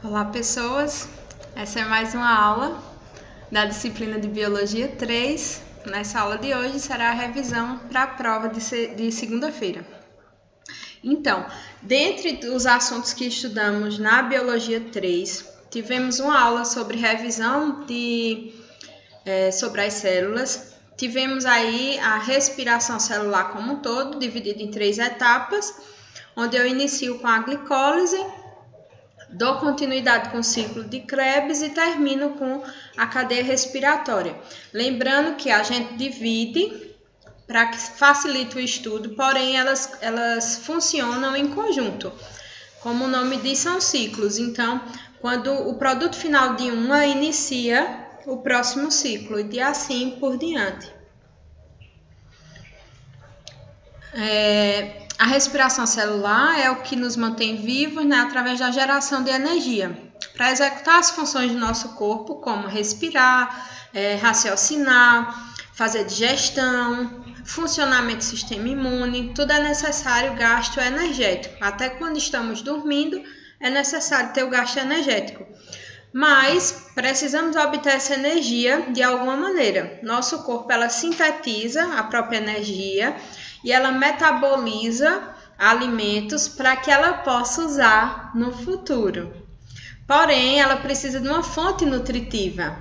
Olá, pessoas! Essa é mais uma aula da disciplina de Biologia 3. Nessa aula de hoje será a revisão para a prova de segunda-feira. Então, dentre os assuntos que estudamos na Biologia 3, tivemos uma aula sobre revisão sobre as células. Tivemos aí a respiração celular como um todo, dividida em 3 etapas, onde eu inicio com a glicólise, dou continuidade com o ciclo de Krebs e termino com a cadeia respiratória. Lembrando que a gente divide para que facilite o estudo, porém elas funcionam em conjunto. Como o nome diz, são ciclos. Então, quando o produto final de uma inicia o próximo ciclo e assim por diante. A respiração celular é o que nos mantém vivos, através da geração de energia, para executar as funções do nosso corpo, como respirar, raciocinar, fazer digestão, funcionamento do sistema imune. Tudo é necessário gasto energético. Até quando estamos dormindo, é necessário ter o gasto energético. Mas precisamos obter essa energia de alguma maneira. Nosso corpo ela sintetiza a própria energia e ela metaboliza alimentos para que ela possa usar no futuro. Porém, ela precisa de uma fonte nutritiva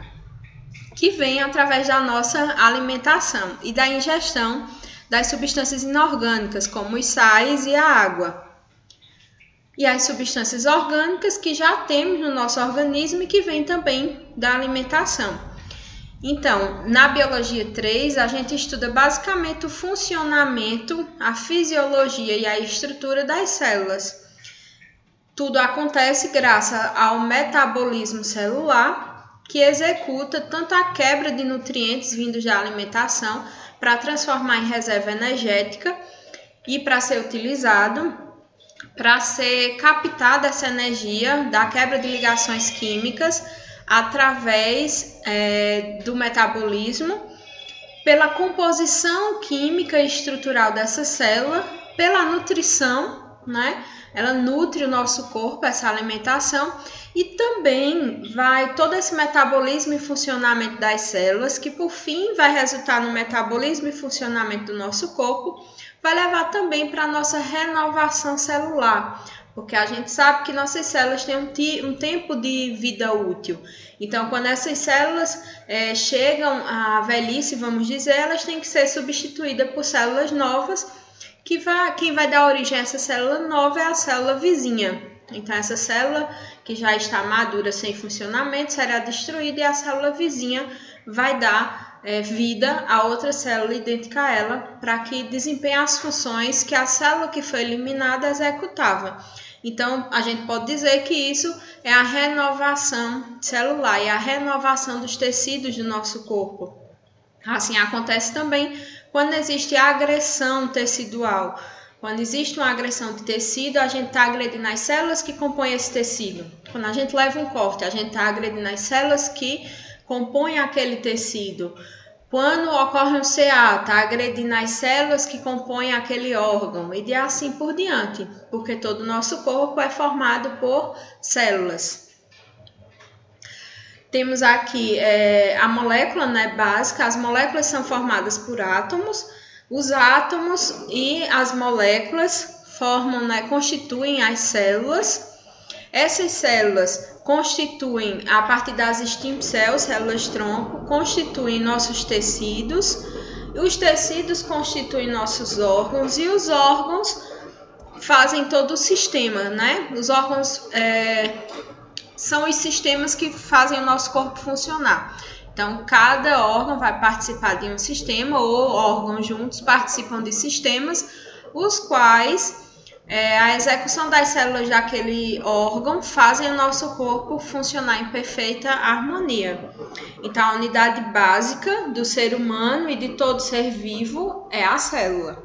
que vem através da nossa alimentação e da ingestão das substâncias inorgânicas, como os sais e a água. E as substâncias orgânicas que já temos no nosso organismo e que vêm também da alimentação. Então, na Biologia 3, a gente estuda basicamente o funcionamento, a fisiologia e a estrutura das células. Tudo acontece graças ao metabolismo celular, que executa tanto a quebra de nutrientes vindos da alimentação para transformar em reserva energética e para ser utilizado, para ser captada essa energia da quebra de ligações químicas através do metabolismo, pela composição química e estrutural dessa célula, pela nutrição, Ela nutre o nosso corpo, essa alimentação, e também vai todo esse metabolismo e funcionamento das células, que por fim vai resultar no metabolismo e funcionamento do nosso corpo, vai levar também para a nossa renovação celular, porque a gente sabe que nossas células têm um tempo de vida útil. Então, quando essas células chegam à velhice, vamos dizer, elas têm que ser substituídas por células novas, quem vai dar origem a essa célula nova é a célula vizinha. Então, essa célula que já está madura, sem funcionamento, será destruída e a célula vizinha vai dar vida a outra célula idêntica a ela, para que desempenhe as funções que a célula que foi eliminada executava. Então, a gente pode dizer que isso é a renovação celular e a renovação dos tecidos do nosso corpo. Assim acontece também quando existe agressão tecidual. Quando existe uma agressão de tecido, a gente está agredindo as células que compõem esse tecido. Quando a gente leva um corte, a gente está agredindo as células que compõem aquele tecido. Quando ocorre um CA, está agredindo as células que compõem aquele órgão. E de assim por diante, porque todo o nosso corpo é formado por células. Temos aqui a molécula básica. As moléculas são formadas por átomos. Os átomos e as moléculas constituem as células. Essas células constituem, a partir das stem cells, células-tronco, constituem nossos tecidos. Os tecidos constituem nossos órgãos e os órgãos fazem todo o sistema, Os órgãos são os sistemas que fazem o nosso corpo funcionar. Então, cada órgão vai participar de um sistema, ou órgãos juntos participam de sistemas, os quais a execução das células daquele órgão fazem o nosso corpo funcionar em perfeita harmonia. Então, a unidade básica do ser humano e de todo ser vivo é a célula.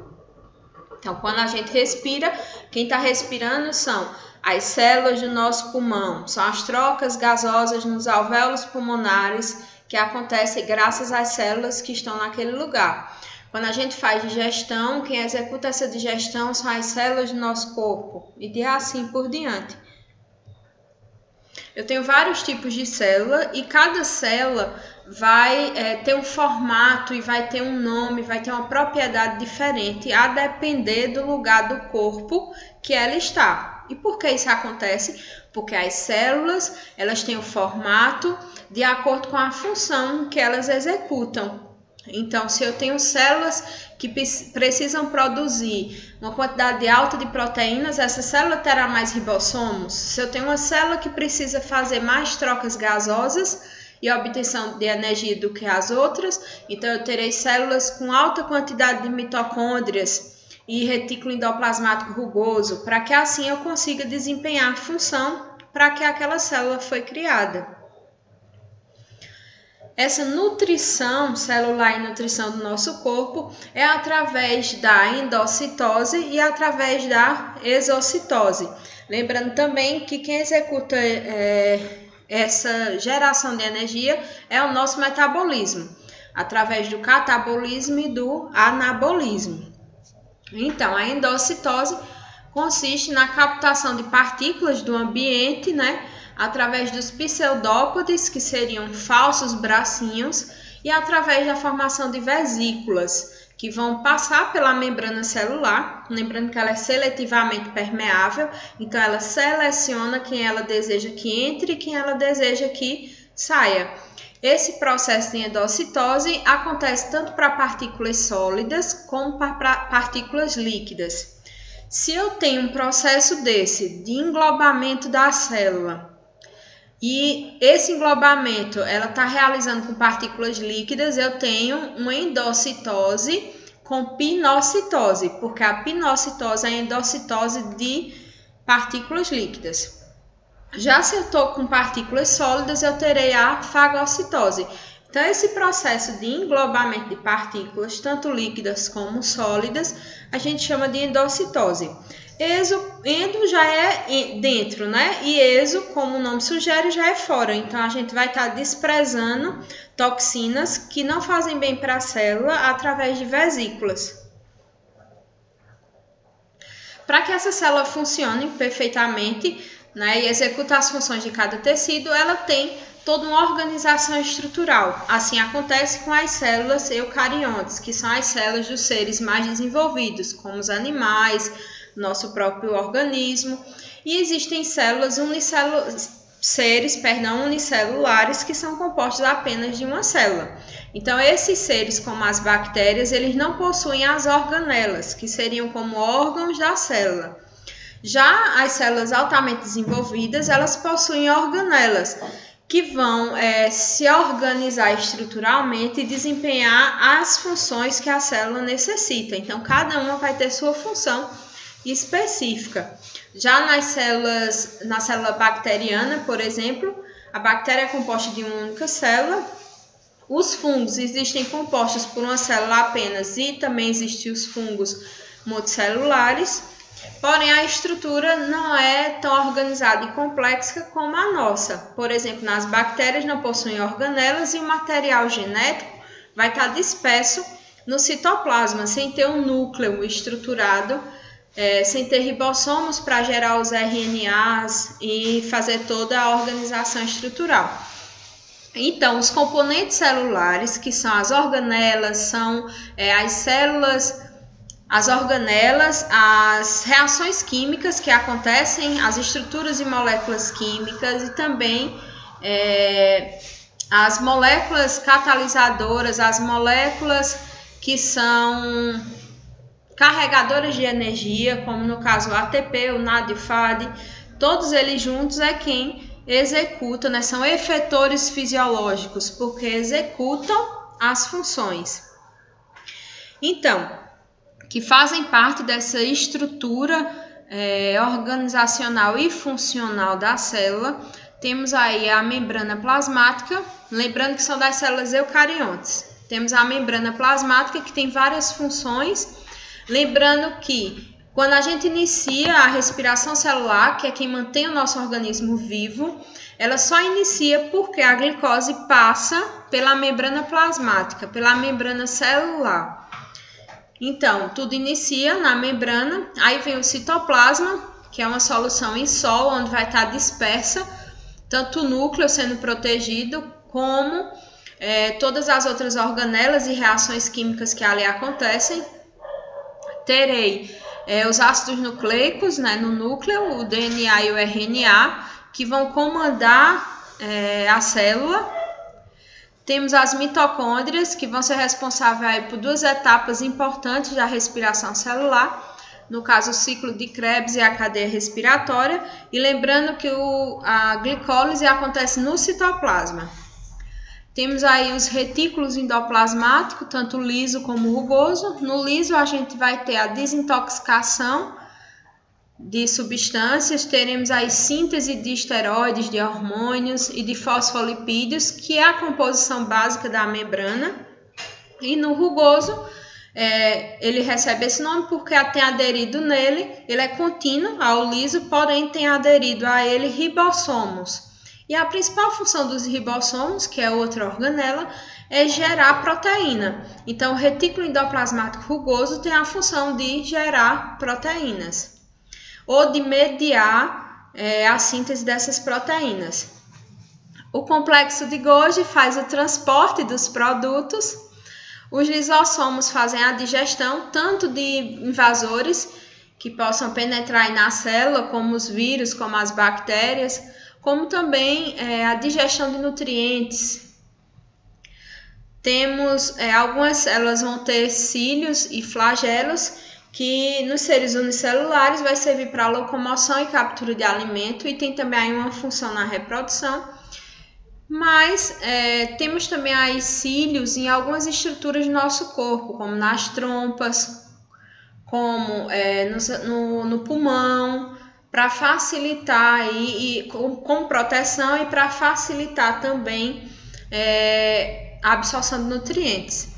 Então, quando a gente respira, quem está respirando são as células do nosso pulmão, são as trocas gasosas nos alvéolos pulmonares que acontecem graças às células que estão naquele lugar. Quando a gente faz digestão, quem executa essa digestão são as células do nosso corpo e de assim por diante. eu tenho vários tipos de célula e cada célula vai ter um formato e vai ter um nome, vai ter uma propriedade diferente a depender do lugar do corpo que ela está. E por que isso acontece? Porque as células, elas têm o formato de acordo com a função que elas executam. Então, se eu tenho células que precisam produzir uma quantidade alta de proteínas, essa célula terá mais ribossomos. Se eu tenho uma célula que precisa fazer mais trocas gasosas e obtenção de energia do que as outras, então eu terei células com alta quantidade de mitocôndrias e retículo endoplasmático rugoso, para que assim eu consiga desempenhar a função para que aquela célula foi criada. Essa nutrição celular e nutrição do nosso corpo é através da endocitose e através da exocitose. Lembrando também que quem executa essa geração de energia é o nosso metabolismo, através do catabolismo e do anabolismo. Então, a endocitose consiste na captação de partículas do ambiente, através dos pseudópodes, que seriam falsos bracinhos, e através da formação de vesículas, que vão passar pela membrana celular, lembrando que ela é seletivamente permeável, então ela seleciona quem ela deseja que entre e quem ela deseja que saia. Esse processo de endocitose acontece tanto para partículas sólidas como para partículas líquidas. Se eu tenho um processo desse de englobamento da célula e esse englobamento ela está realizando com partículas líquidas, eu tenho uma endocitose com pinocitose, porque a pinocitose é a endocitose de partículas líquidas. Já se eu estou com partículas sólidas, eu terei a fagocitose. Então, esse processo de englobamento de partículas, tanto líquidas como sólidas, a gente chama de endocitose. Endo já é dentro, E exo, como o nome sugere, já é fora. Então, a gente vai estar desprezando toxinas que não fazem bem para a célula através de vesículas. Para que essa célula funcione perfeitamente, e executa as funções de cada tecido, ela tem toda uma organização estrutural. Assim acontece com as células eucariontes, que são as células dos seres mais desenvolvidos, como os animais, nosso próprio organismo. E existem células unicelulares, que são compostos apenas de uma célula. Então, esses seres, como as bactérias, eles não possuem as organelas, que seriam como órgãos da célula. Já as células altamente desenvolvidas, elas possuem organelas, que vão se organizar estruturalmente e desempenhar as funções que a célula necessita. Então, cada uma vai ter sua função específica. Já na célula bacteriana, por exemplo, a bactéria é composta de uma única célula. Os fungos existem compostos por uma célula apenas e também existem os fungos multicelulares. Porém, a estrutura não é tão organizada e complexa como a nossa. Por exemplo, nas bactérias não possuem organelas e o material genético vai estar disperso no citoplasma, sem ter um núcleo estruturado, sem ter ribossomos para gerar os RNAs e fazer toda a organização estrutural. Então, os componentes celulares, que são as organelas, são as células, as organelas, as reações químicas que acontecem, as estruturas e moléculas químicas e também as moléculas catalisadoras, as moléculas que são carregadores de energia, como no caso o ATP, o NAD e o FAD, todos eles juntos é quem executa, são efetores fisiológicos, porque executam as funções. Então, que fazem parte dessa estrutura organizacional e funcional da célula, temos aí a membrana plasmática, lembrando que são das células eucariontes. Temos a membrana plasmática, que tem várias funções, lembrando que quando a gente inicia a respiração celular, que é quem mantém o nosso organismo vivo, ela só inicia porque a glicose passa pela membrana plasmática, pela membrana celular. Então, tudo inicia na membrana, aí vem o citoplasma, que é uma solução em sol, onde vai estar dispersa tanto o núcleo sendo protegido, como todas as outras organelas e reações químicas que ali acontecem. Terei os ácidos nucleicos, né, no núcleo, o DNA e o RNA, que vão comandar a célula. Temos as mitocôndrias, que vão ser responsáveis aí por duas etapas importantes da respiração celular, no caso o ciclo de Krebs e a cadeia respiratória, e lembrando que a glicólise acontece no citoplasma. Temos aí os retículos endoplasmáticos, tanto liso como rugoso. No liso a gente vai ter a desintoxicação de substâncias, teremos aí síntese de esteroides, de hormônios e de fosfolipídios, que é a composição básica da membrana. E no rugoso, ele recebe esse nome porque tem aderido nele, ele é contínuo ao liso, porém tem aderido a ele ribossomos. E a principal função dos ribossomos, que é outra organela, é gerar proteína. Então, o retículo endoplasmático rugoso tem a função de gerar proteínas, ou de mediar a síntese dessas proteínas. O complexo de Golgi faz o transporte dos produtos. Os lisossomos fazem a digestão tanto de invasores que possam penetrar na célula, como os vírus, como as bactérias, como também a digestão de nutrientes. Temos algumas células vão ter cílios e flagelos, que nos seres unicelulares vai servir para locomoção e captura de alimento, e tem também uma função na reprodução. Mas temos também aí cílios em algumas estruturas do nosso corpo, como nas trompas, como no pulmão, para facilitar aí, com proteção, e para facilitar também a absorção de nutrientes.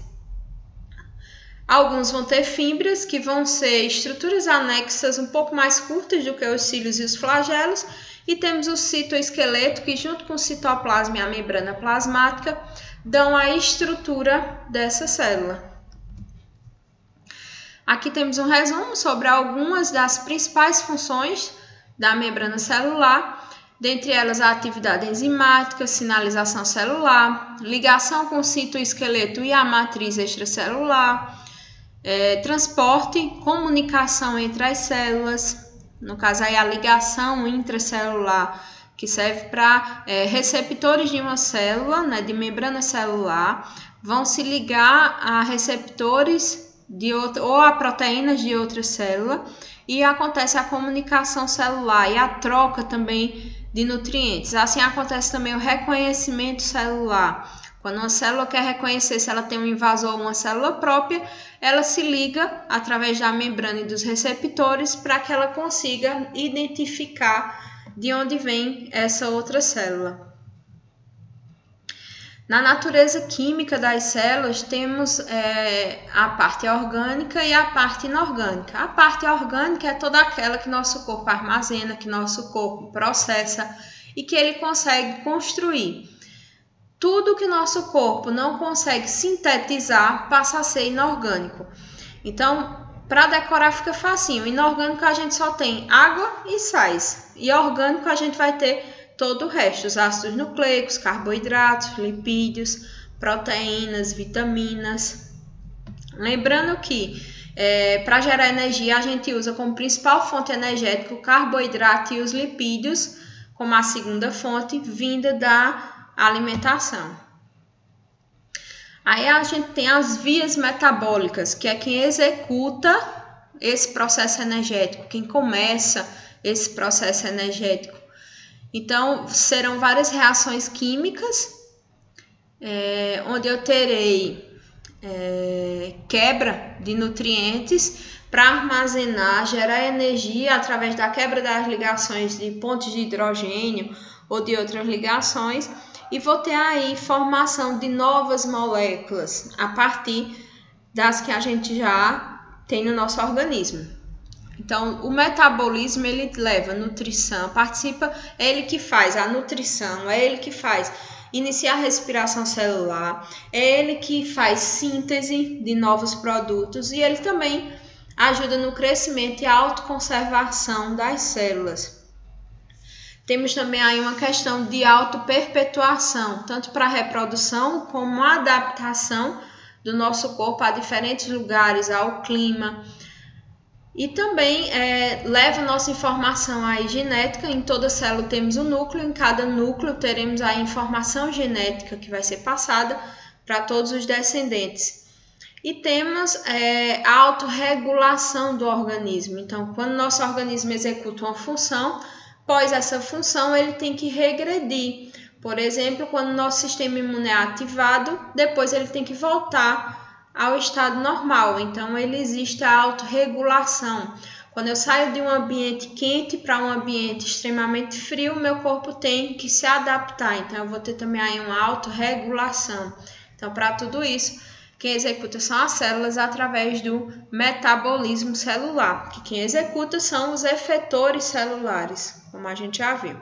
Alguns vão ter fibras, que vão ser estruturas anexas um pouco mais curtas do que os cílios e os flagelos, e temos o citoesqueleto, que junto com o citoplasma e a membrana plasmática dão a estrutura dessa célula. Aqui temos um resumo sobre algumas das principais funções da membrana celular, dentre elas a atividade enzimática, sinalização celular, ligação com o citoesqueleto e a matriz extracelular, transporte, comunicação entre as células, no caso aí a ligação intracelular, que serve para receptores de uma célula, né, de membrana celular, vão se ligar a receptores de outra, ou a proteínas de outra célula, e acontece a comunicação celular e a troca também de nutrientes. Assim acontece também o reconhecimento celular. Quando uma célula quer reconhecer se ela tem um invasor ou uma célula própria, ela se liga através da membrana e dos receptores para que ela consiga identificar de onde vem essa outra célula. Na natureza química das células, temos a parte orgânica e a parte inorgânica. A parte orgânica é toda aquela que nosso corpo armazena, que nosso corpo processa e que ele consegue construir. Tudo que nosso corpo não consegue sintetizar passa a ser inorgânico. Então, para decorar fica facinho. Inorgânico a gente só tem água e sais. E orgânico a gente vai ter todo o resto, os ácidos nucleicos, carboidratos, lipídios, proteínas, vitaminas. Lembrando que para gerar energia a gente usa como principal fonte energética o carboidrato e os lipídios como a segunda fonte vinda da alimentação. Aí a gente tem as vias metabólicas, que é quem executa esse processo energético, quem começa esse processo energético. Então, serão várias reações químicas, onde eu terei quebra de nutrientes para armazenar, gerar energia através da quebra das ligações de pontos de hidrogênio ou de outras ligações, e vou ter aí formação de novas moléculas a partir das que a gente já tem no nosso organismo. Então, o metabolismo, ele leva nutrição, é ele que faz a nutrição, é ele que faz iniciar a respiração celular, é ele que faz síntese de novos produtos, e ele também ajuda no crescimento e autoconservação das células. Temos também aí uma questão de autoperpetuação, tanto para a reprodução como a adaptação do nosso corpo a diferentes lugares, ao clima. E também leva nossa informação aí genética. Em toda célula temos um núcleo, em cada núcleo teremos a informação genética que vai ser passada para todos os descendentes. E temos a autorregulação do organismo. Então, quando nosso organismo executa uma função, após essa função ele tem que regredir. Por exemplo, quando o nosso sistema imune é ativado, depois ele tem que voltar ao estado normal. Então, existe a autorregulação. Quando eu saio de um ambiente quente para um ambiente extremamente frio, meu corpo tem que se adaptar. Então, eu vou ter também aí uma autorregulação. Então, para tudo isso, quem executa são as células através do metabolismo celular, que quem executa são os efetores celulares, como a gente já viu.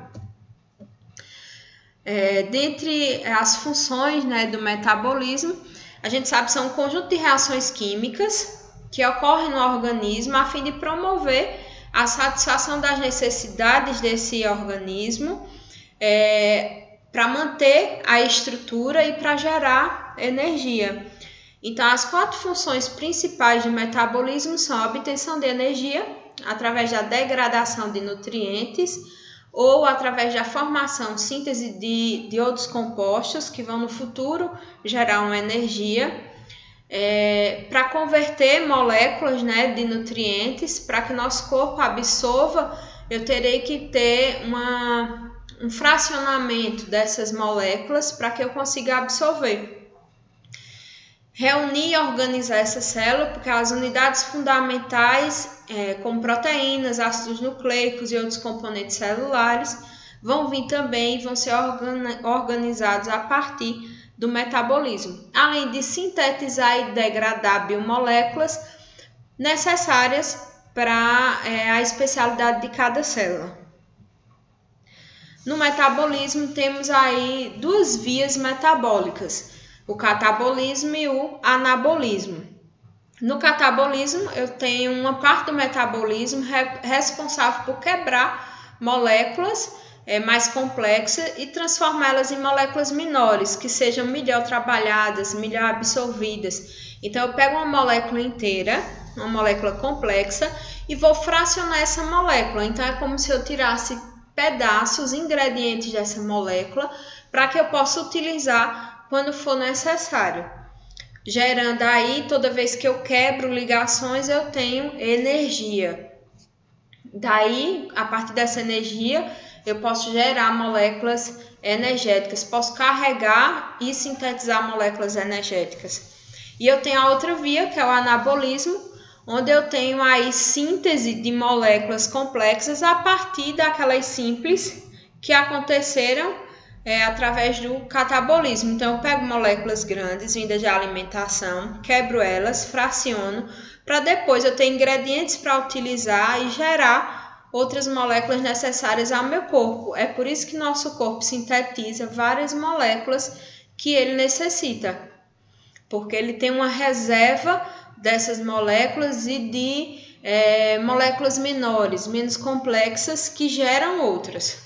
Dentre as funções, do metabolismo, a gente sabe que são um conjunto de reações químicas que ocorrem no organismo a fim de promover a satisfação das necessidades desse organismo, para manter a estrutura e para gerar energia. Então, as 4 funções principais do metabolismo são a obtenção de energia através da degradação de nutrientes ou através da formação, síntese de outros compostos que vão no futuro gerar uma energia, para converter moléculas de nutrientes. Para que nosso corpo absorva, eu terei que ter um fracionamento dessas moléculas para que eu consiga absorver. Reunir e organizar essa célula, porque as unidades fundamentais, como proteínas, ácidos nucleicos e outros componentes celulares, vão vir também e vão ser organizados a partir do metabolismo, além de sintetizar e degradar biomoléculas necessárias para a especialidade de cada célula. No metabolismo temos aí 2 vias metabólicas, o catabolismo e o anabolismo. No catabolismo, eu tenho uma parte do metabolismo responsável por quebrar moléculas mais complexas e transformá-las em moléculas menores, que sejam melhor trabalhadas, melhor absorvidas. Então, eu pego uma molécula inteira, uma molécula complexa, e vou fracionar essa molécula. Então, é como se eu tirasse pedaços, ingredientes dessa molécula, para que eu possa utilizar quando for necessário, gerando aí, toda vez que eu quebro ligações, eu tenho energia. Daí, a partir dessa energia, eu posso gerar moléculas energéticas, posso carregar e sintetizar moléculas energéticas. E eu tenho a outra via, que é o anabolismo, onde eu tenho aí síntese de moléculas complexas a partir daquelas simples que aconteceram através do catabolismo. Então, eu pego moléculas grandes, vindas de alimentação, quebro elas, fraciono, para depois eu ter ingredientes para utilizar e gerar outras moléculas necessárias ao meu corpo. É por isso que nosso corpo sintetiza várias moléculas que ele necessita, porque ele tem uma reserva dessas moléculas e de moléculas menores, menos complexas, que geram outras.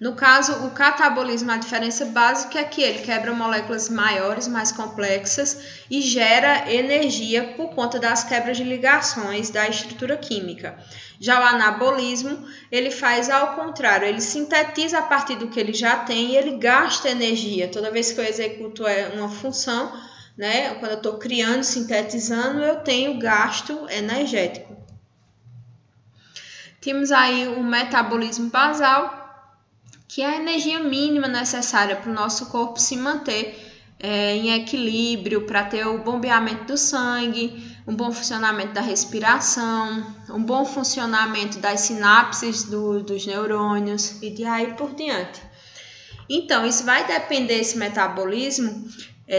No caso, o catabolismo, a diferença básica é que ele quebra moléculas maiores, mais complexas e gera energia por conta das quebras de ligações da estrutura química. Já o anabolismo, ele faz ao contrário, ele sintetiza a partir do que ele já tem e ele gasta energia. Toda vez que eu executo uma função, quando eu estou criando, sintetizando, eu tenho gasto energético. Temos aí o metabolismo basal, que é a energia mínima necessária para o nosso corpo se manter em equilíbrio, para ter o bombeamento do sangue, um bom funcionamento da respiração, um bom funcionamento das sinapses dos neurônios e de aí por diante. Então, isso vai depender, esse metabolismo,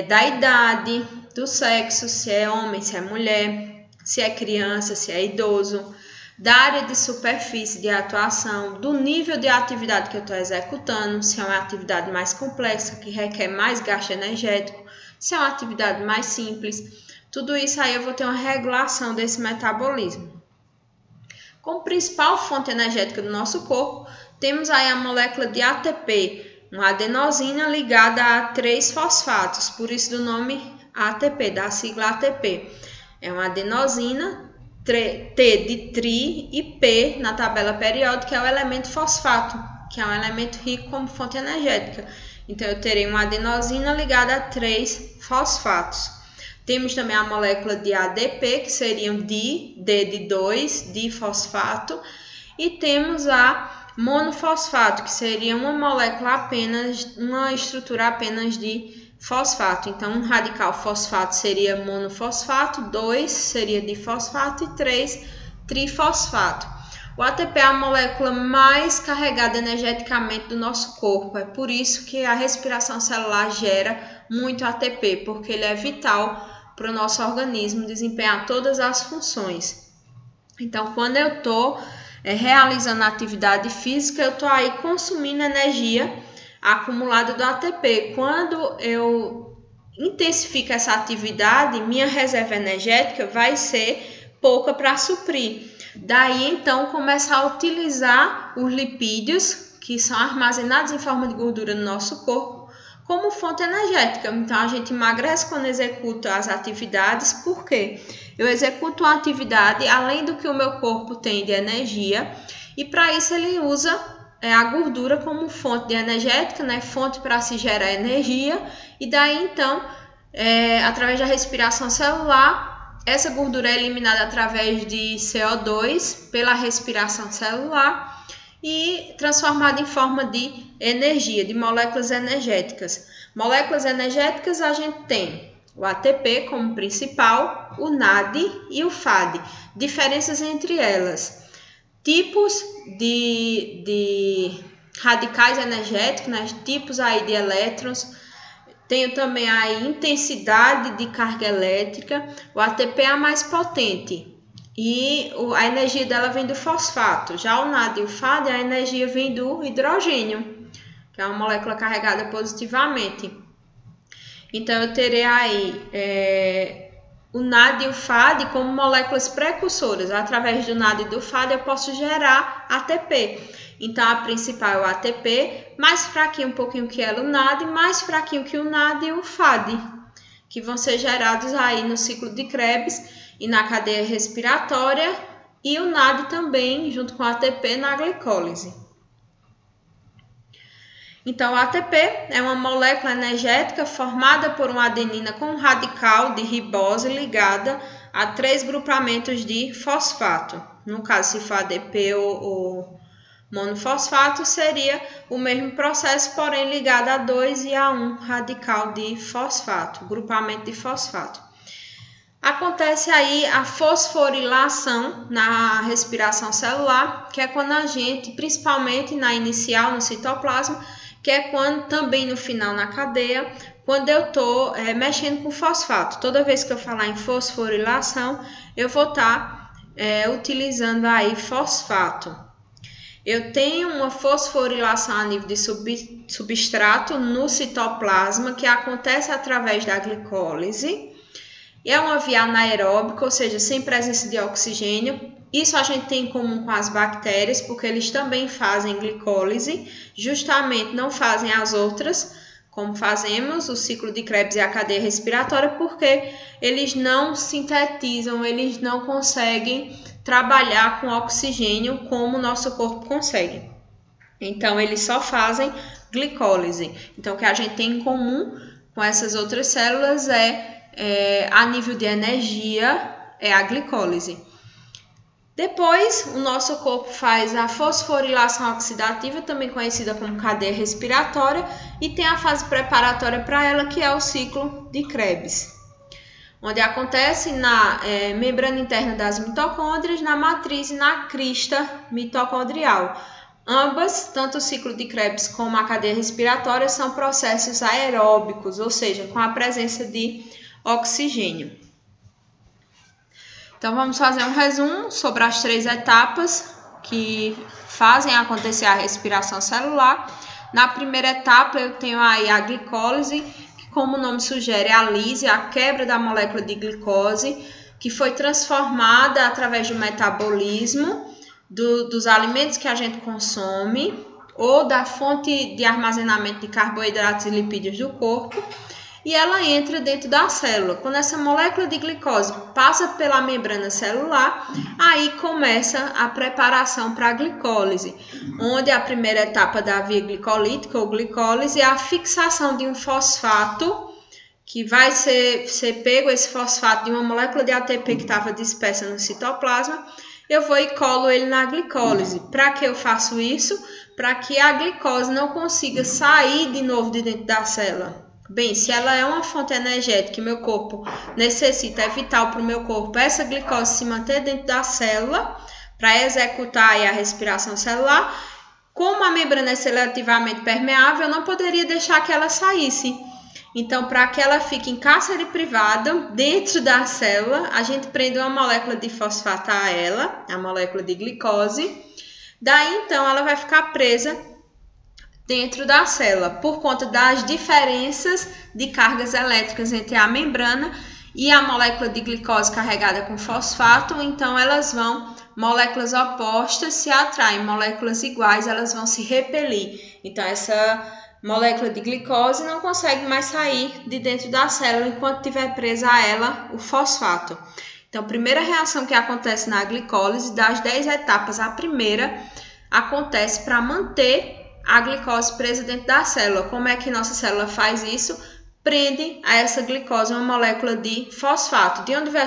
da idade, do sexo, se é homem, se é mulher, se é criança, se é idoso, da área de superfície de atuação, do nível de atividade que eu estou executando, se é uma atividade mais complexa, que requer mais gasto energético, se é uma atividade mais simples. Tudo isso aí eu vou ter uma regulação desse metabolismo. Como principal fonte energética do nosso corpo, temos aí a molécula de ATP, uma adenosina ligada a 3 fosfatos, por isso do nome ATP, da sigla ATP. É uma adenosina, T de tri e P na tabela periódica é o elemento fosfato, que é um elemento rico como fonte energética. Então, eu terei uma adenosina ligada a 3 fosfatos. Temos também a molécula de ADP, que seria um D de 2, difosfato. E temos a monofosfato, que seria uma molécula apenas, uma estrutura apenas de fosfato. Então, um radical fosfato seria monofosfato, 2 seria difosfato e 3 trifosfato. O ATP é a molécula mais carregada energeticamente do nosso corpo. É por isso que a respiração celular gera muito ATP, porque ele é vital para o nosso organismo desempenhar todas as funções. Então, quando eu estou realizando atividade física, eu estou aí consumindo energia acumulada do ATP. Quando eu intensifico essa atividade, minha reserva energética vai ser pouca para suprir. Daí, então, começar a utilizar os lipídios, que são armazenados em forma de gordura no nosso corpo, como fonte energética. Então, a gente emagrece quando executa as atividades, porque eu executo uma atividade além do que o meu corpo tem de energia, e para isso ele usa a gordura como fonte de energética, né? Fonte para se gerar energia, e daí então, através da respiração celular, essa gordura é eliminada através de CO2 pela respiração celular e transformada em forma de energia, de moléculas energéticas. Moléculas energéticas a gente tem o ATP como principal, o NAD e o FAD. Diferenças entre elas: tipos de radicais energéticos, né? Tipos aí de elétrons. Tenho também a intensidade de carga elétrica. O ATP é a mais potente e a energia dela vem do fosfato. Já o NAD e o FAD, a energia vem do hidrogênio, que é uma molécula carregada positivamente. Então, eu terei aí o NAD e o FAD como moléculas precursoras. Através do NAD e do FAD eu posso gerar ATP. Então, a principal é o ATP, mais fraquinho um pouquinho que ela o NAD, mais fraquinho que o NAD e o FAD, que vão ser gerados aí no ciclo de Krebs e na cadeia respiratória, e o NAD também, junto com o ATP, na glicólise. Então, o ATP é uma molécula energética formada por uma adenina com um radical de ribose ligada a 3 grupamentos de fosfato. No caso, se for ADP ou monofosfato, seria o mesmo processo, porém ligado a 2 e a 1 radical de fosfato, grupamento de fosfato. Acontece aí a fosforilação na respiração celular, que é quando a gente, principalmente na inicial, no citoplasma, que é quando também no final na cadeia, quando eu estou mexendo com fosfato. Toda vez que eu falar em fosforilação, eu vou estar utilizando aí fosfato. Eu tenho uma fosforilação a nível de substrato no citoplasma, que acontece através da glicólise. É uma via anaeróbica, ou seja, sem presença de oxigênio. Isso a gente tem em comum com as bactérias, porque eles também fazem glicólise, justamente não fazem as outras, como fazemos o ciclo de Krebs e a cadeia respiratória, porque eles não sintetizam, eles não conseguem trabalhar com oxigênio como o nosso corpo consegue. Então, eles só fazem glicólise. Então, o que a gente tem em comum com essas outras células a nível de energia, é a glicólise. Depois, o nosso corpo faz a fosforilação oxidativa, também conhecida como cadeia respiratória, e tem a fase preparatória para ela, que é o ciclo de Krebs, onde acontece na membrana interna das mitocôndrias, na matriz e na crista mitocondrial. Ambas, tanto o ciclo de Krebs como a cadeia respiratória, são processos aeróbicos, ou seja, com a presença de oxigênio. Então, vamos fazer um resumo sobre as 3 etapas que fazem acontecer a respiração celular. Na primeira etapa, eu tenho aí a glicólise, que, como o nome sugere, é a lise, a quebra da molécula de glicose, que foi transformada através do metabolismo dos alimentos que a gente consome ou da fonte de armazenamento de carboidratos e lipídios do corpo, e ela entra dentro da célula. Quando essa molécula de glicose passa pela membrana celular, aí começa a preparação para a glicólise, onde a primeira etapa da via glicolítica ou glicólise é a fixação de um fosfato, que vai ser pego esse fosfato de uma molécula de ATP que estava dispersa no citoplasma, eu vou e colo ele na glicólise. Para que eu faço isso? Para que a glicose não consiga sair de novo de dentro da célula. Bem, se ela é uma fonte energética que meu corpo necessita, é vital para o meu corpo, essa glicose se manter dentro da célula para executar a respiração celular, como a membrana é seletivamente permeável, eu não poderia deixar que ela saísse. Então, para que ela fique em cárcere privado, dentro da célula, a gente prende uma molécula de fosfato a ela, a molécula de glicose. Daí, então, ela vai ficar presa dentro da célula, por conta das diferenças de cargas elétricas entre a membrana e a molécula de glicose carregada com fosfato. Então, moléculas opostas se atraem, moléculas iguais, elas vão se repelir. Então, essa molécula de glicose não consegue mais sair de dentro da célula enquanto estiver presa a ela o fosfato. Então, a primeira reação que acontece na glicólise, das 10 etapas, a primeira acontece para manter a glicose presa dentro da célula. Como é que nossa célula faz isso? Prende a essa glicose uma molécula de fosfato. De onde veio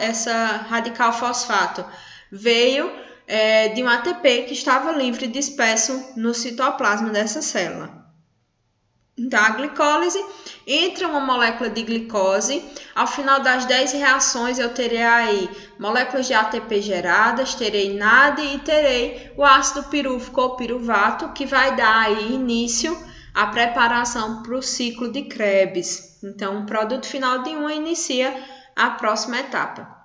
essa radical fosfato? Veio de um ATP que estava livre e disperso no citoplasma dessa célula. Então, a glicólise entra uma molécula de glicose. Ao final das 10 reações, eu terei aí moléculas de ATP geradas, terei NAD e terei o ácido pirúvico ou piruvato, que vai dar aí início à preparação para o ciclo de Krebs. Então, o produto final de uma inicia a próxima etapa.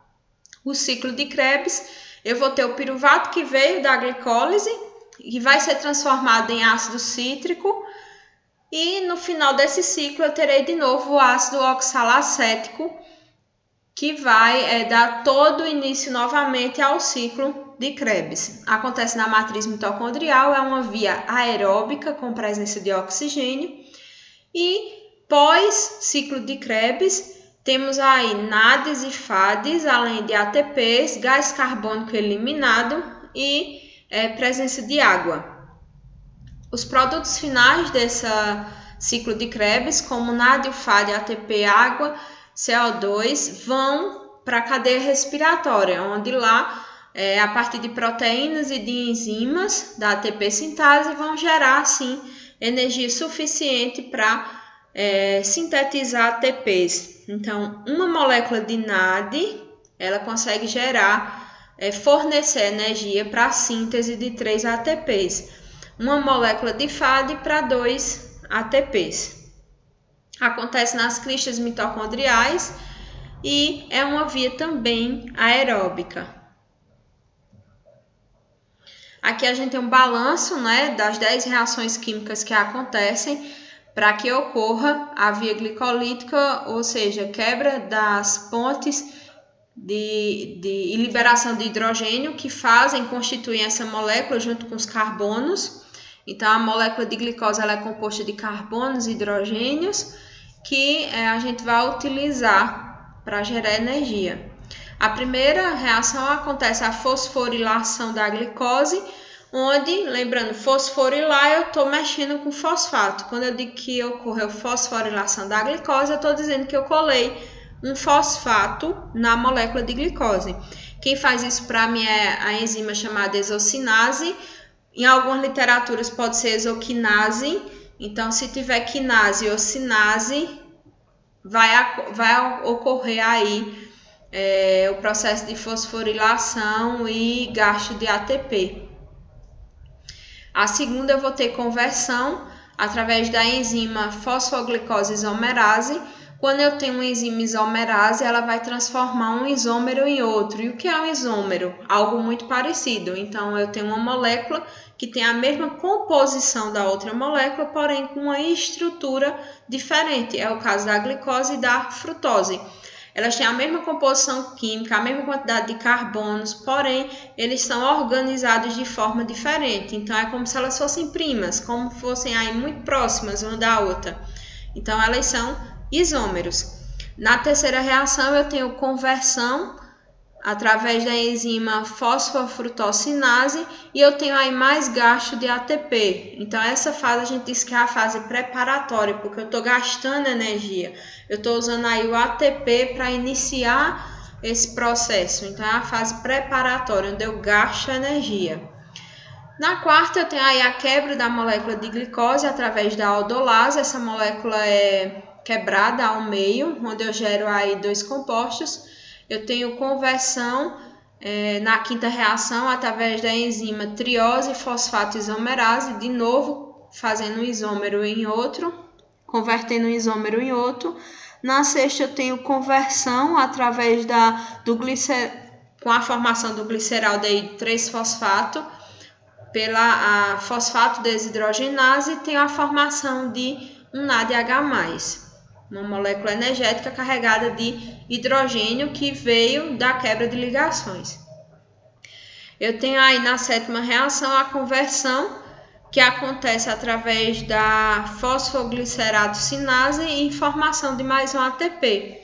O ciclo de Krebs, eu vou ter o piruvato que veio da glicólise e vai ser transformado em ácido cítrico. E no final desse ciclo eu terei de novo o ácido oxalacético, que vai dar todo o início novamente ao ciclo de Krebs. Acontece na matriz mitocondrial, é uma via aeróbica com presença de oxigênio. E pós ciclo de Krebs, temos aí NADs e FADs, além de ATPs, gás carbônico eliminado e presença de água. Os produtos finais desse ciclo de Krebs, como NAD, FAD, ATP, água, CO2, vão para a cadeia respiratória, onde lá, a partir de proteínas e de enzimas da ATP sintase, vão gerar, assim, energia suficiente para sintetizar ATPs. Então, uma molécula de NAD, ela consegue fornecer energia para a síntese de 3 ATPs. Uma molécula de FAD para 2 ATPs. Acontece nas cristas mitocondriais e é uma via também aeróbica. Aqui a gente tem um balanço, das 10 reações químicas que acontecem para que ocorra a via glicolítica, ou seja, quebra das pontes e liberação de hidrogênio que constituem essa molécula junto com os carbonos. Então, a molécula de glicose ela é composta de carbonos e hidrogênios que a gente vai utilizar para gerar energia. A primeira reação acontece a fosforilação da glicose, onde, lembrando, fosforilar, eu estou mexendo com fosfato. Quando eu digo que ocorreu fosforilação da glicose, eu estou dizendo que eu colei um fosfato na molécula de glicose. Quem faz isso para mim é a enzima chamada exocinase. Em algumas literaturas pode ser exoquinase. Então, se tiver quinase ou cinase, vai ocorrer aí o processo de fosforilação e gasto de ATP. A segunda, eu vou ter conversão através da enzima fosfoglicose isomerase. Quando eu tenho uma enzima isomerase, ela vai transformar um isômero em outro. E o que é um isômero? Algo muito parecido. Então, eu tenho uma molécula que tem a mesma composição da outra molécula, porém com uma estrutura diferente. É o caso da glicose e da frutose. Elas têm a mesma composição química, a mesma quantidade de carbonos, porém, eles são organizados de forma diferente. Então, é como se elas fossem primas, como fossem aí muito próximas uma da outra. Então, elas são isômeros. Na terceira reação, eu tenho conversão através da enzima fosfofrutossinase e eu tenho aí mais gasto de ATP. Então, essa fase a gente diz que é a fase preparatória, porque eu estou gastando energia. Eu estou usando aí o ATP para iniciar esse processo. Então, é a fase preparatória, onde eu gasto energia. Na quarta, eu tenho aí a quebra da molécula de glicose através da aldolase. Essa molécula é quebrada ao meio, onde eu gero aí dois compostos. Eu tenho conversão na quinta reação através da enzima triose fosfato isomerase, de novo fazendo um isômero em outro, convertendo um isômero em outro. Na sexta, eu tenho conversão através com a formação do gliceraldeído 3-fosfato pela fosfato desidrogenase, tem a formação de um NADH+, uma molécula energética carregada de hidrogênio que veio da quebra de ligações. Eu tenho aí na sétima reação a conversão, que acontece através da fosfogliceratocinase e formação de mais um ATP.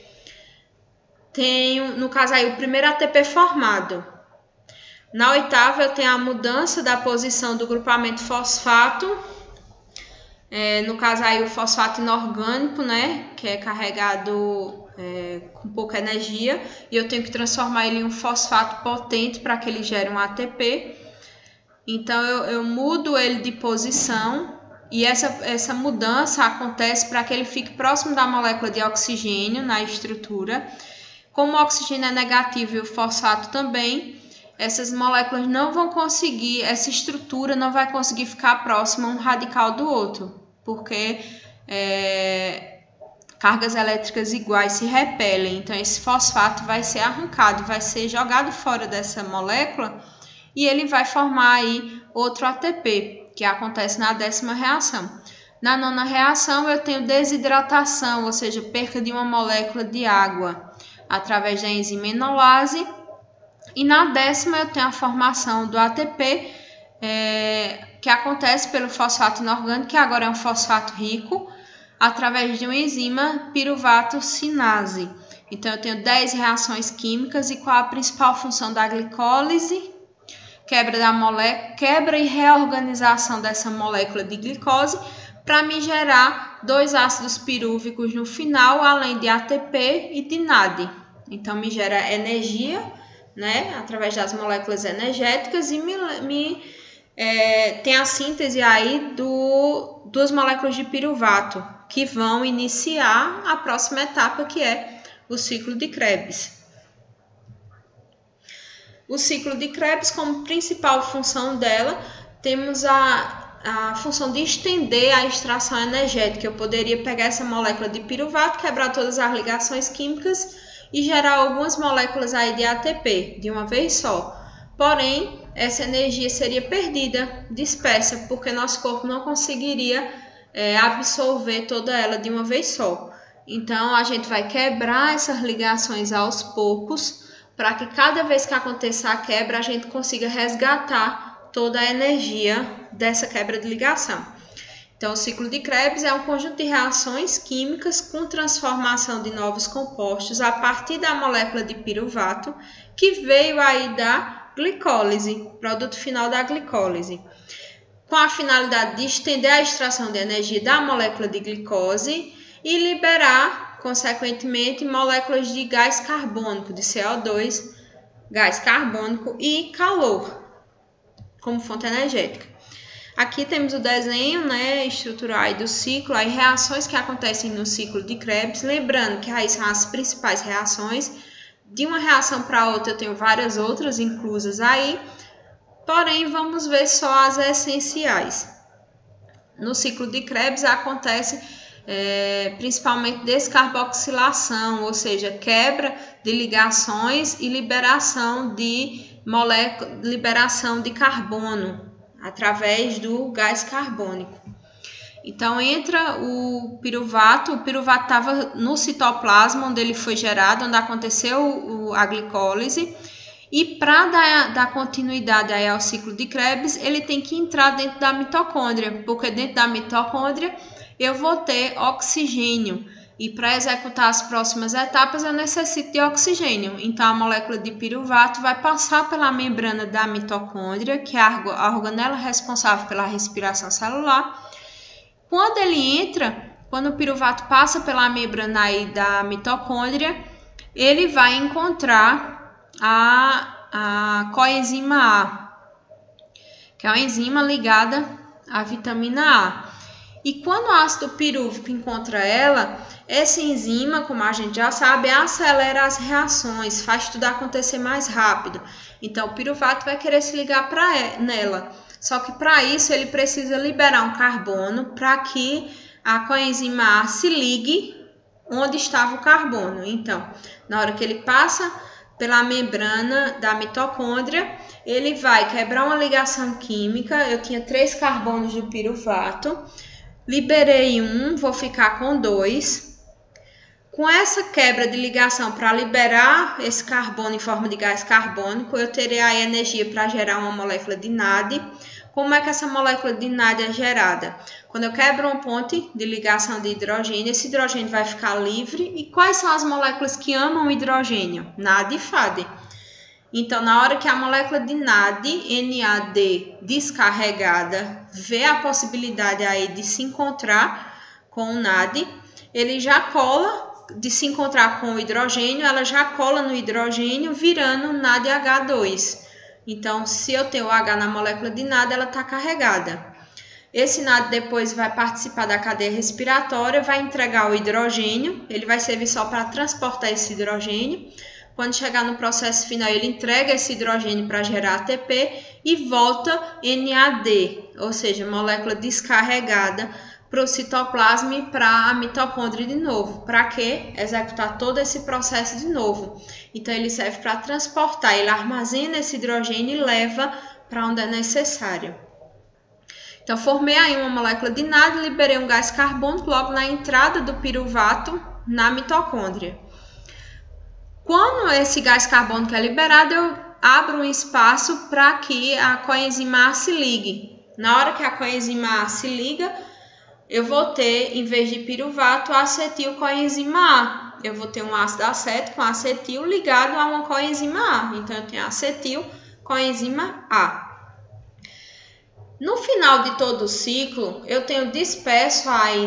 Tenho, no caso aí, o primeiro ATP formado. Na oitava, eu tenho a mudança da posição do grupamento fosfato, no caso aí o fosfato inorgânico, né, que é carregado com pouca energia, e eu tenho que transformar ele em um fosfato potente para que ele gere um ATP. Então, eu mudo ele de posição, e essa mudança acontece para que ele fique próximo da molécula de oxigênio na estrutura. Como o oxigênio é negativo e o fosfato também, essas moléculas não vão conseguir, essa estrutura não vai conseguir ficar próxima um radical do outro, porque cargas elétricas iguais se repelem. Então, esse fosfato vai ser arrancado, vai ser jogado fora dessa molécula e ele vai formar aí outro ATP, que acontece na décima reação. Na nona reação, eu tenho desidratação, ou seja, perca de uma molécula de água através da enzima enolase. E na décima, eu tenho a formação do ATP, que acontece pelo fosfato inorgânico, que agora é um fosfato rico, através de uma enzima piruvato-sinase. Então, eu tenho 10 reações químicas. E qual a principal função da glicólise? Quebra e reorganização dessa molécula de glicose para me gerar dois ácidos pirúvicos no final, além de ATP e de NAD. Então, me gera energia, né, através das moléculas energéticas e tem a síntese aí duas moléculas de piruvato, que vão iniciar a próxima etapa, que é o ciclo de Krebs. O ciclo de Krebs, como principal função dela, temos a função de estender a extração energética. Eu poderia pegar essa molécula de piruvato, quebrar todas as ligações químicas e gerar algumas moléculas aí de ATP de uma vez só. Porém, essa energia seria perdida, dispersa, porque nosso corpo não conseguiria absorver toda ela de uma vez só. Então, a gente vai quebrar essas ligações aos poucos, para que cada vez que aconteça a quebra, a gente consiga resgatar toda a energia dessa quebra de ligação. Então, o ciclo de Krebs é um conjunto de reações químicas com transformação de novos compostos a partir da molécula de piruvato, que veio aí da glicólise, produto final da glicólise, com a finalidade de estender a extração de energia da molécula de glicose e liberar, consequentemente, moléculas de gás carbônico, de CO2, gás carbônico e calor, como fonte energética. Aqui temos o desenho, né, estrutural aí do ciclo, aí reações que acontecem no ciclo de Krebs. Lembrando que aí são as principais reações. De uma reação para outra, eu tenho várias outras inclusas aí, porém, vamos ver só as essenciais. No ciclo de Krebs acontece principalmente descarboxilação, ou seja, quebra de ligações e liberação de carbono através do gás carbônico. Então entra o piruvato estava no citoplasma, onde ele foi gerado, onde aconteceu a glicólise, e para dar continuidade aí ao ciclo de Krebs, ele tem que entrar dentro da mitocôndria, porque dentro da mitocôndria eu vou ter oxigênio, e para executar as próximas etapas eu necessito de oxigênio. Então a molécula de piruvato vai passar pela membrana da mitocôndria, que é a organela responsável pela respiração celular. Quando ele entra, quando o piruvato passa pela membrana aí da mitocôndria, ele vai encontrar a coenzima A, que é uma enzima ligada à vitamina A. E quando o ácido pirúvico encontra ela, essa enzima, como a gente já sabe, acelera as reações, faz tudo acontecer mais rápido. Então o piruvato vai querer se ligar nela. Só que para isso ele precisa liberar um carbono para que a coenzima A se ligue onde estava o carbono. Então, na hora que ele passa pela membrana da mitocôndria, ele vai quebrar uma ligação química. Eu tinha 3 carbonos do piruvato, liberei um, vou ficar com 2. Com essa quebra de ligação para liberar esse carbono em forma de gás carbônico, eu terei a energia para gerar uma molécula de NAD. Como é que essa molécula de NAD é gerada? Quando eu quebro uma ponte de ligação de hidrogênio, esse hidrogênio vai ficar livre. E quais são as moléculas que amam o hidrogênio? NAD e FAD. Então, na hora que a molécula de NAD descarregada vê a possibilidade aí de se encontrar com o NAD, ele já cola, de se encontrar com o hidrogênio, ela já cola no hidrogênio, virando NADH2. Então, se eu tenho o H na molécula de NAD, ela está carregada. Esse NAD depois vai participar da cadeia respiratória, vai entregar o hidrogênio, ele vai servir só para transportar esse hidrogênio. Quando chegar no processo final, ele entrega esse hidrogênio para gerar ATP e volta NAD, ou seja, molécula descarregada, para o citoplasma e para a mitocôndria de novo. Para quê? Executar todo esse processo de novo. Então, ele serve para transportar, ele armazena esse hidrogênio e leva para onde é necessário. Então, formei aí uma molécula de NAD, liberei um gás carbônico logo na entrada do piruvato na mitocôndria. Quando esse gás carbônico é liberado, eu abro um espaço para que a coenzima A se ligue. Na hora que a coenzima A se liga, eu vou ter, em vez de piruvato, acetilcoenzima A. Eu vou ter um ácido acético com acetil ligado a uma coenzima A. Então, eu tenho acetilcoenzima A. No final de todo o ciclo, eu tenho disperso aí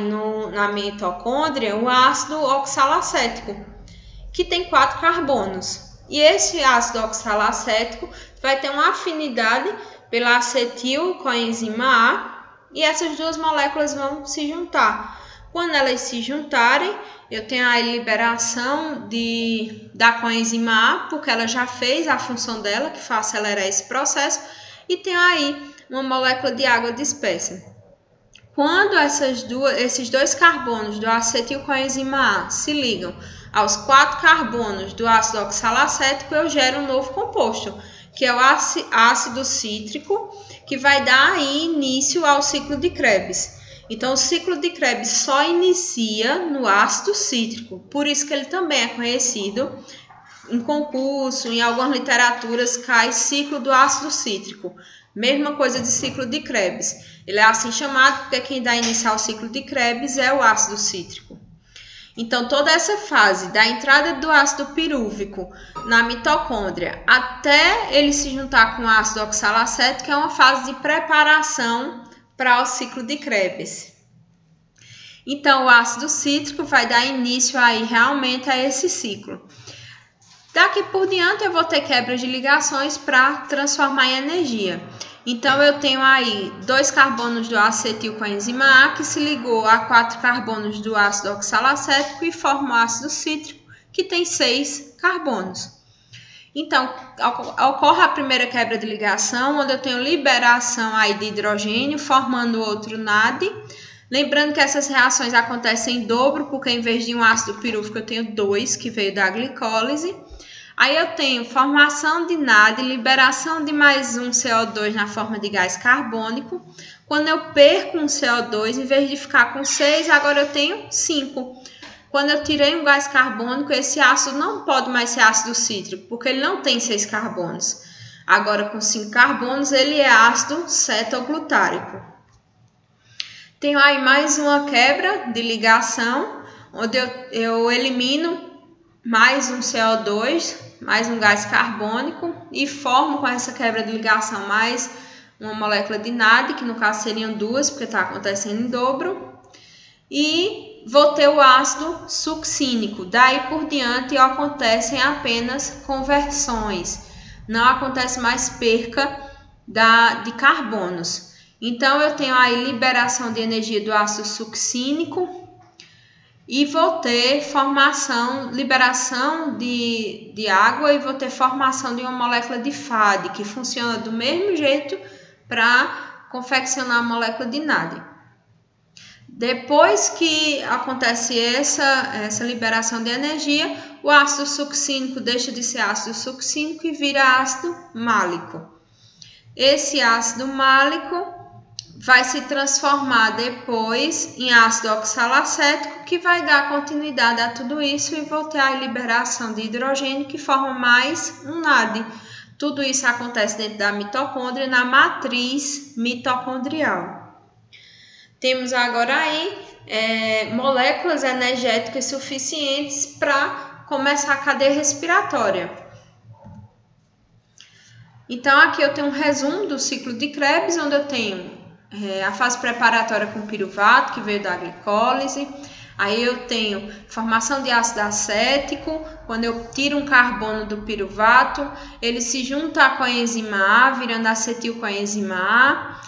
na mitocôndria o ácido oxalacético, que tem 4 carbonos. E esse ácido oxalacético vai ter uma afinidade pela acetilcoenzima A, e essas duas moléculas vão se juntar. Quando elas se juntarem, eu tenho a liberação da coenzima A, porque ela já fez a função dela, que foi acelerar esse processo, e tenho aí uma molécula de água dispersa. Quando esses 2 carbonos do acetilcoenzima A se ligam aos 4 carbonos do ácido oxalacético, eu gero um novo composto, que é o ácido cítrico, que vai dar aí início ao ciclo de Krebs. Então, o ciclo de Krebs só inicia no ácido cítrico, por isso que ele também é conhecido em concurso, em algumas literaturas cai ciclo do ácido cítrico. Mesma coisa de ciclo de Krebs. Ele é assim chamado porque quem dá início ao ciclo de Krebs é o ácido cítrico. Então, toda essa fase da entrada do ácido pirúvico na mitocôndria até ele se juntar com o ácido oxalacético é uma fase de preparação para o ciclo de Krebs. Então, o ácido cítrico vai dar início aí realmente a esse ciclo. Daqui por diante eu vou ter quebra de ligações para transformar em energia. Então, eu tenho aí 2 carbonos do acetilcoenzima A que se ligou a 4 carbonos do ácido oxalacético e forma o ácido cítrico, que tem 6 carbonos. Então, ocorre a primeira quebra de ligação, onde eu tenho liberação aí de hidrogênio, formando outro NAD. Lembrando que essas reações acontecem em dobro, porque em vez de um ácido pirúvico eu tenho 2, que veio da glicólise. Aí eu tenho formação de NAD, liberação de mais um CO2 na forma de gás carbônico. Quando eu perco um CO2, em vez de ficar com 6, agora eu tenho 5. Quando eu tirei um gás carbônico, esse ácido não pode mais ser ácido cítrico, porque ele não tem 6 carbonos. Agora, com 5 carbonos, ele é ácido cetoglutárico. Tenho aí mais uma quebra de ligação, onde eu elimino mais um CO2, mais um gás carbônico e formo com essa quebra de ligação mais uma molécula de NAD, que no caso seriam 2, porque está acontecendo em dobro. E vou ter o ácido succínico. Daí por diante acontecem apenas conversões. Não acontece mais perca de carbonos. Então eu tenho aí liberação de energia do ácido succínico e vou ter liberação de água e vou ter formação de uma molécula de FAD, que funciona do mesmo jeito para confeccionar a molécula de NAD. Depois que acontece essa liberação de energia, o ácido succínico deixa de ser ácido succínico e vira ácido málico. Esse ácido málico vai se transformar depois em ácido oxalacético, que vai dar continuidade a tudo isso e vou ter a liberação de hidrogênio, que forma mais um NAD. Tudo isso acontece dentro da mitocôndria, na matriz mitocondrial. Temos agora aí moléculas energéticas suficientes para começar a cadeia respiratória. Então, aqui eu tenho um resumo do ciclo de Krebs, onde eu tenho a fase preparatória com piruvato, que veio da glicólise. Aí eu tenho formação de ácido acético, quando eu tiro um carbono do piruvato, ele se junta à coenzima A, virando acetilcoenzima A.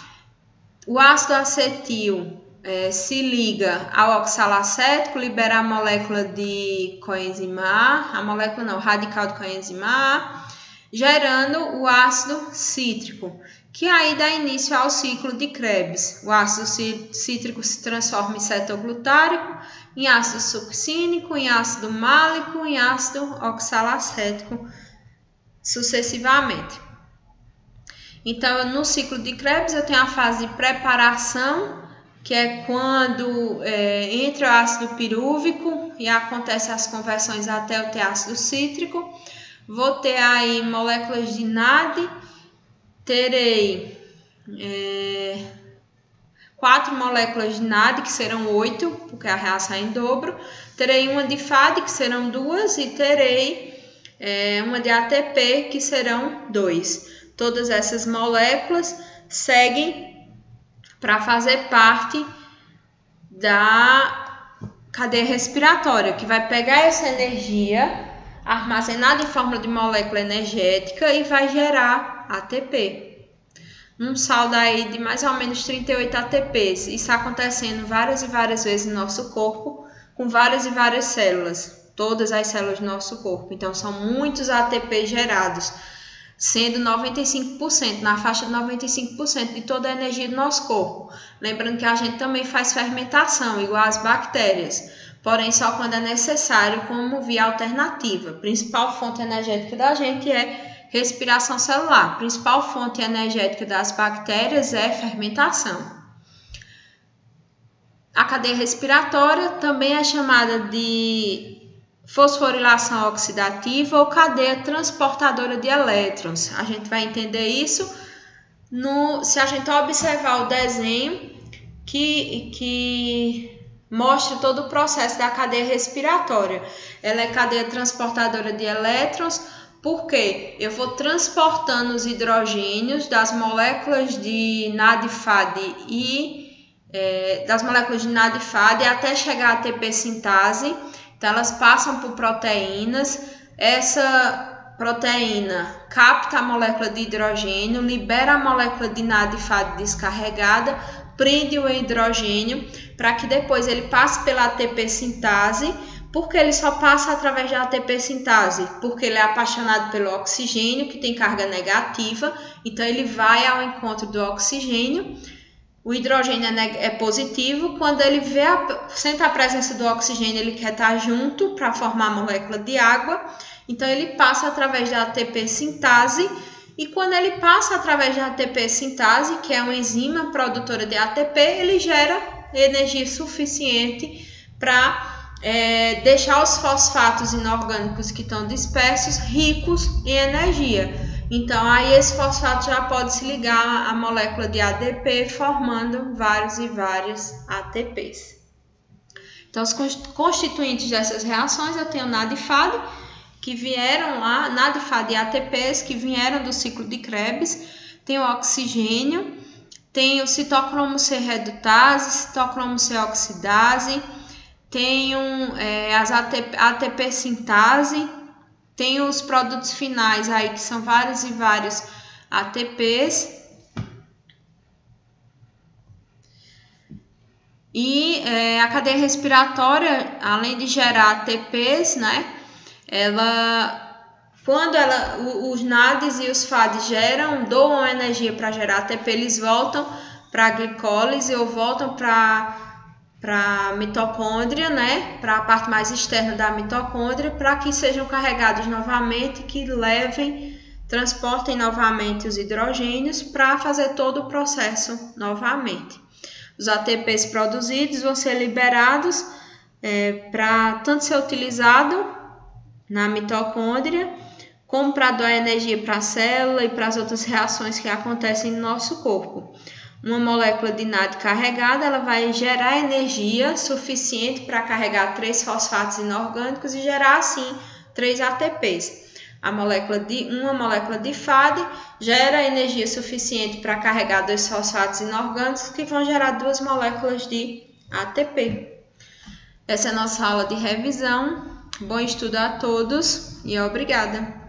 O ácido acetil se liga ao oxalacético, libera a molécula de coenzima A, o radical de coenzima A, gerando o ácido cítrico, que aí dá início ao ciclo de Krebs. O ácido cítrico se transforma em cetoglutárico, em ácido succínico, em ácido málico, em ácido oxalacético, sucessivamente. Então, no ciclo de Krebs, eu tenho a fase de preparação, que é quando entra o ácido pirúvico e acontecem as conversões até eu ter ácido cítrico. Vou ter aí moléculas de NAD, terei 4 moléculas de NAD, que serão 8, porque a reação é em dobro. Terei uma de FAD, que serão 2, e terei uma de ATP, que serão 2. Todas essas moléculas seguem para fazer parte da cadeia respiratória, que vai pegar essa energia armazenada em forma de molécula energética e vai gerar ATP. Um saldo aí de mais ou menos 38 ATPs. Isso acontecendo várias e várias vezes no nosso corpo, com várias e várias células, todas as células do nosso corpo. Então, são muitos ATPs gerados, sendo 95%, na faixa de 95% de toda a energia do nosso corpo. Lembrando que a gente também faz fermentação, igual às bactérias, porém só quando é necessário, como via alternativa. A principal fonte energética da gente é respiração celular. A principal fonte energética das bactérias é fermentação. A cadeia respiratória também é chamada de fosforilação oxidativa ou cadeia transportadora de elétrons. A gente vai entender isso se a gente observar o desenho que mostra todo o processo da cadeia respiratória. Ela é cadeia transportadora de elétrons porque eu vou transportando os hidrogênios das moléculas de NAD/FAD até chegar à ATP sintase. Então, elas passam por proteínas, essa proteína capta a molécula de hidrogênio, libera a molécula de NAD/FAD descarregada, prende o hidrogênio para que depois ele passe pela ATP sintase. Porque ele só passa através da ATP sintase? Porque ele é apaixonado pelo oxigênio, que tem carga negativa, então ele vai ao encontro do oxigênio. O hidrogênio é positivo, quando ele sente a presença do oxigênio, ele quer estar junto para formar a molécula de água, então ele passa através da ATP sintase E quando ele passa através da ATP sintase, que é uma enzima produtora de ATP, ele gera energia suficiente para deixar os fosfatos inorgânicos que estão dispersos ricos em energia. Então, aí esse fosfato já pode se ligar à molécula de ADP, formando vários e vários ATPs. Então, os constituintes dessas reações, eu tenho NAD e FAD, que vieram lá, NAD, FAD e ATPs, que vieram do ciclo de Krebs. Tem o oxigênio, tem o citocromo C redutase, citocromo C oxidase, tem as ATP sintase, tem os produtos finais aí, que são vários e vários ATPs. E a cadeia respiratória, além de gerar ATPs, né? Quando os NADs e os FADs doam energia para gerar ATP, eles voltam para a glicólise ou voltam para a mitocôndria, né? Para a parte mais externa da mitocôndria, para que sejam carregados novamente, que transportem novamente os hidrogênios para fazer todo o processo novamente. Os ATPs produzidos vão ser liberados para tanto ser utilizado na mitocôndria, como para dar energia para a célula e para as outras reações que acontecem no nosso corpo. Uma molécula de NAD carregada, ela vai gerar energia suficiente para carregar 3 fosfatos inorgânicos e gerar assim 3 ATPs. Uma molécula de FAD gera energia suficiente para carregar 2 fosfatos inorgânicos, que vão gerar 2 moléculas de ATP. Essa é a nossa aula de revisão. Bom estudo a todos e obrigada!